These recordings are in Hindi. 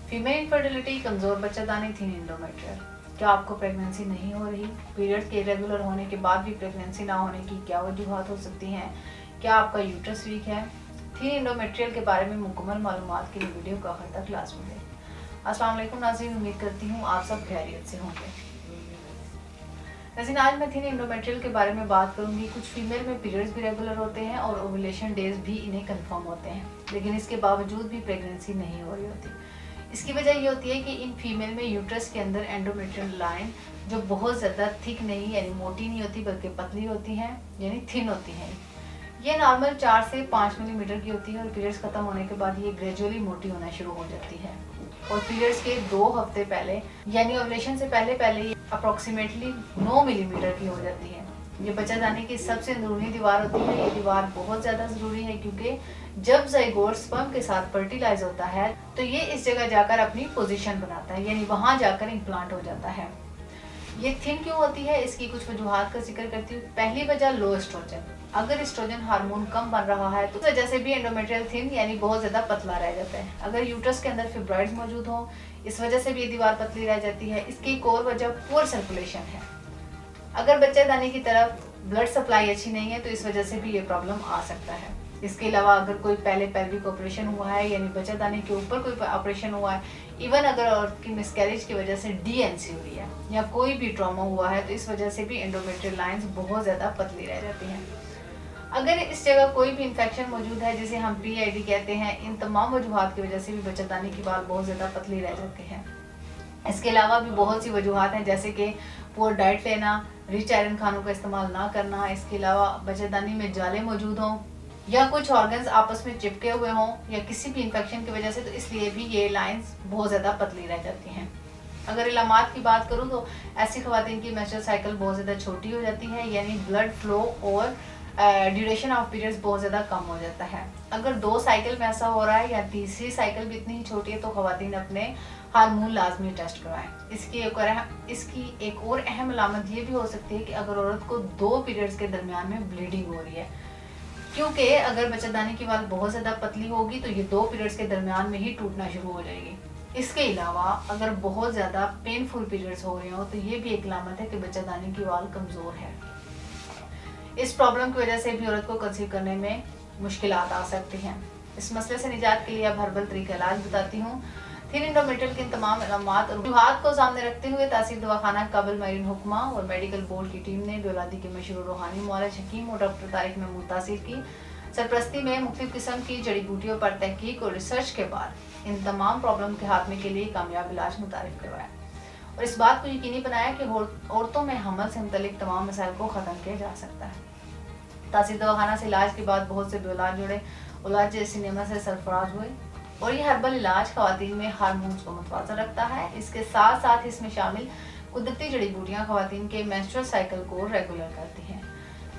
फीमेल इनफर्टिलिटी, कमज़ोर बच्चादानी, थिन एंडोमेट्रियल। क्या आपको प्रेगनेंसी नहीं हो रही? पीरियड के इरेगुलर होने के बाद भी प्रेगनेंसी ना होने की क्या वजूहत हो सकती हैं? क्या आपका यूट्रस वीक है? थिन एंडोमेट्रियल के बारे में मुकम्मल मालूमात के लिए वीडियो को आखिर तक लाजमी दें। अस्सलाम वालेकुम नाज़रीन, उम्मीद करती हूँ आप सब खैरियत से होंगे। नाज़रीन, आज मैं थिन एंडोमेट्रियल के बारे में बात करूंगी। कुछ फीमेल में पीरियड्स भी रेगुलर होते हैं और ओवुलेशन डेज भी इन्हें कंफर्म होते हैं, लेकिन इसके बावजूद भी प्रेगनेंसी नहीं हो रही होती। इसकी वजह ये होती है कि इन फीमेल में यूट्रस के अंदर एंडोमेट्रियल लाइन जो बहुत ज़्यादा थिक नहीं यानी मोटी नहीं होती बल्कि पतली होती हैं, यानी थिन होती हैं। ये नॉर्मल 4 से 5 मिलीमीटर की होती है और पीरियड्स खत्म होने के बाद ये ग्रेजुअली मोटी होना शुरू हो जाती है और पीरियड्स के 2 हफ्ते पहले यानी ओवुलेशन से पहले ये अप्रोक्सीमेटली 9 मिलीमीटर की हो जाती है। ये बच्चादानी की सबसे अंदरूनी दीवार होती है। ये दीवार बहुत ज़्यादा ज़रूरी है क्योंकि जब ज़ाइगोट स्पर्म के साथ फर्टिलाइज होता है तो ये इस जगह जाकर अपनी पोजीशन बनाता है, यानी वहाँ जाकर इम्प्लांट हो जाता है। ये थिन क्यों होती है, इसकी कुछ वजूहात का जिक्र करती हूँ। पहली वजह लो एस्ट्रोजन। अगर एस्ट्रोजन हार्मोन कम बन रहा है तो इस वजह से भी एंडोमेट्रियल थिन यानी बहुत ज़्यादा पतला रह जाता है। अगर यूट्रस के अंदर फिब्रॉइड्स मौजूद हों, इस वजह से भी ये दीवार पतली रह जाती है। इसकी एक और वजह पुअर सर्कुलेशन है। अगर बच्चेदानी की तरफ ब्लड सप्लाई अच्छी नहीं है तो इस वजह से भी ये प्रॉब्लम आ सकता है। इसके अलावा अगर कोई पहले पेल्विक ऑपरेशन हुआ है यानी बच्चेदानी के ऊपर कोई ऑपरेशन हुआ है, इवन अगर औरत की मिसकैरेज की वजह से डीएनसी हुई है या कोई भी ट्रॉमा हुआ है तो इस वजह से भी एंडोमेट्रियल लाइंस बहुत ज़्यादा पतली रह जाती हैं। अगर इस जगह कोई भी इन्फेक्शन मौजूद है जिसे हम PID कहते हैं, इन तमाम वजूहात की वजह से भी बच्चेदानी की बाल बहुत ज़्यादा पतली रह जाती हैं। इसके अलावा भी बहुत सी वजूहात हैं, जैसे कि पुअर डाइट लेना, रिच आयरन खानों का इस्तेमाल ना करना, इसके अलावा बच्चेदानी में जाले मौजूद हों या कुछ ऑर्गन्स आपस में चिपके हुए हों या किसी भी इन्फेक्शन की वजह से, तो इसलिए भी ये लाइंस बहुत ज़्यादा पतली रह जाती हैं। अगर इलामात की बात करूँ तो ऐसी खवातीन की मेंस्ट्रुअल साइकिल बहुत ज़्यादा छोटी हो जाती है, यानी ब्लड फ्लो और ड्यूरेशन ऑफ पीरियड्स बहुत ज़्यादा कम हो जाता है। अगर 2 साइकिल में ऐसा हो रहा है या तीसरी साइकिल भी इतनी ही छोटी है तो खवातीन अपने हार्मोन लाजमी टेस्ट करवाएं। इसकी एक और अहम अलामत ये भी हो सकती है कि अगर औरत को 2 पीरियड्स के दरमियान में ब्लीडिंग हो रही है, क्योंकि अगर बच्चेदानी की बाल बहुत ज़्यादा पतली होगी तो ये 2 पीरियड्स के दरमियान में ही टूटना शुरू हो जाएगी। इसके अलावा अगर बहुत ज़्यादा पेनफुल पीरियड्स हो रहे हो तो ये भी एक अलामत है कि बच्चेदानी की बाल कमज़ोर है। इस प्रॉब्लम की वजह से भी औरत को कंसीव करने में मुश्किलात आ सकती हैं। इस मसले से निजात के लिए अब हर्बल तरीका इलाज बताती हूँ। थिन एंडोमेट्रियल के तमाम अलामात और वजूहात को सामने रखते हुए तहसील दवाखाना काबिल मरीन हुक्मा और मेडिकल बोर्ड की टीम ने बेौलादी के मशहूर रूहानी मौलाज हकीम और डॉक्टर तारिक महमूद तासीर की सरपरस्ती में मुख्तलिफ किस्म की जड़ी बूटियों पर तहकीक और रिसर्च के बाद इन तमाम प्रॉब्लम के खात्मे के लिए कामयाब इलाज मुतारिफ करवाया और इस बात को यकीनी बनाया कि औरतों में हमल से मुतल्लिक तमाम मसाइल को ख़त्म किया जा सकता है। तहसील दवाखाना से इलाज के बाद बहुत से बेऔलाद जोड़े औलाद जैसी नेमत से सरफराज हुए और ये हर्बल इलाज खवातीन में हार्मोन्स को मुतवाज़ा रखता है। इसके साथ साथ इसमें शामिल कुदरती जड़ी बूटियाँ खवातीन के मेंस्ट्रुअल साइकिल को रेगुलर करती हैं,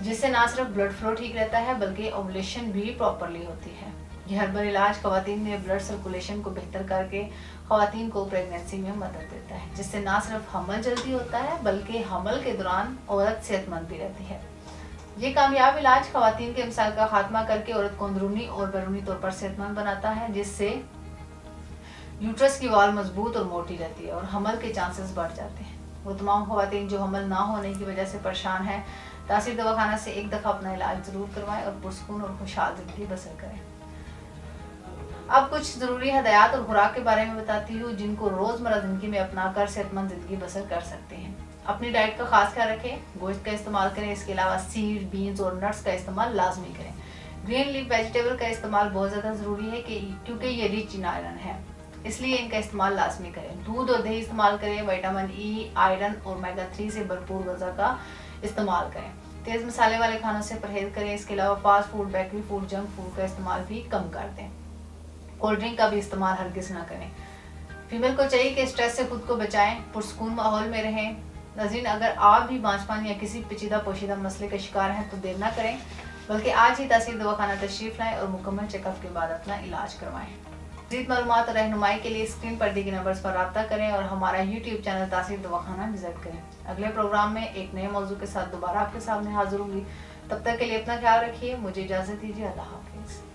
जिससे ना सिर्फ ब्लड फ्लो ठीक रहता है बल्कि ओवुलेशन भी प्रॉपरली होती है। यह हर्बल इलाज खवातीन में ब्लड सर्कुलेशन को बेहतर करके खवातीन को प्रेगनेंसी में मदद देता है, जिससे ना सिर्फ हमल जल्दी होता है बल्कि हमल के दौरान औरत सेहतमंद भी रहती है। ये कामयाब इलाज खवातीन के मसाइल का खात्मा करके औरत को अंदरूनी और बैरूनी तौर पर सेहतमंद बनाता है, जिससे यूट्रस की वॉल मजबूत और मोटी रहती है और हमल के चांसेस बढ़ जाते हैं। वो तमाम खवातीन जो हमल ना होने की वजह से परेशान हैं, तहसील दवाखाना से एक दफ़ा अपना इलाज ज़रूर करवाएं और पुरसकून और खुशहाल ज़िंदगी बसर करें। अब कुछ ज़रूरी हदायत और खुराक के बारे में बताती हूँ जिनको रोज़मर्रा ज़िंदगी में अपना कर सेहतमंद ज़िंदगी बसर कर सकते हैं। अपनी डाइट का खास ख्याल रखें, गोश्त का इस्तेमाल करें, इसके अलावा सीड, बीन्स और नट्स का इस्तेमाल लाजमी करें। ग्रीन लीफ वेजिटेबल का इस्तेमाल बहुत ज़्यादा ज़रूरी है क्योंकि ये रिच इन आयरन है, इसलिए इनका इस्तेमाल लाजमी करें। दूध और दही इस्तेमाल करें, विटामिन E, आयरन और ओमेगा 3 से भरपूर ग़िज़ा का इस्तेमाल करें। तेज़ मसाले वाले खानों से परहेज़ करें। इसके अलावा fast food, bakery food, junk food का इस्तेमाल भी कम कर दें। कोल्ड ड्रिंक का भी इस्तेमाल हरगिज़ ना करें। फीमेल को चाहिए कि स्ट्रेस से खुद को बचाएं, पुरसकून माहौल में रहें। नाज़रीन, अगर आप भी बांझपन या किसी पेचीदा पोशीदा मसले का शिकार हैं तो देर ना करें, बल्कि आज ही तहसील दवाखाना तशरीफ़ लाएं और मुकम्मल चेकअप के बाद अपना इलाज करवाएं। मज़ीद मालूमात और रहनुमाई के लिए स्क्रीन पर दी गए नंबर्स पर रब्ता करें और हमारा YouTube चैनल तहसील दवाखाना विजिट करें। अगले प्रोग्राम में एक नए मौजू के साथ दोबारा आपके सामने हाजिर होंगी। तब तक के लिए अपना ख्याल रखिए। मुझे इजाज़त दीजिए। अल्लाह हाफिज़।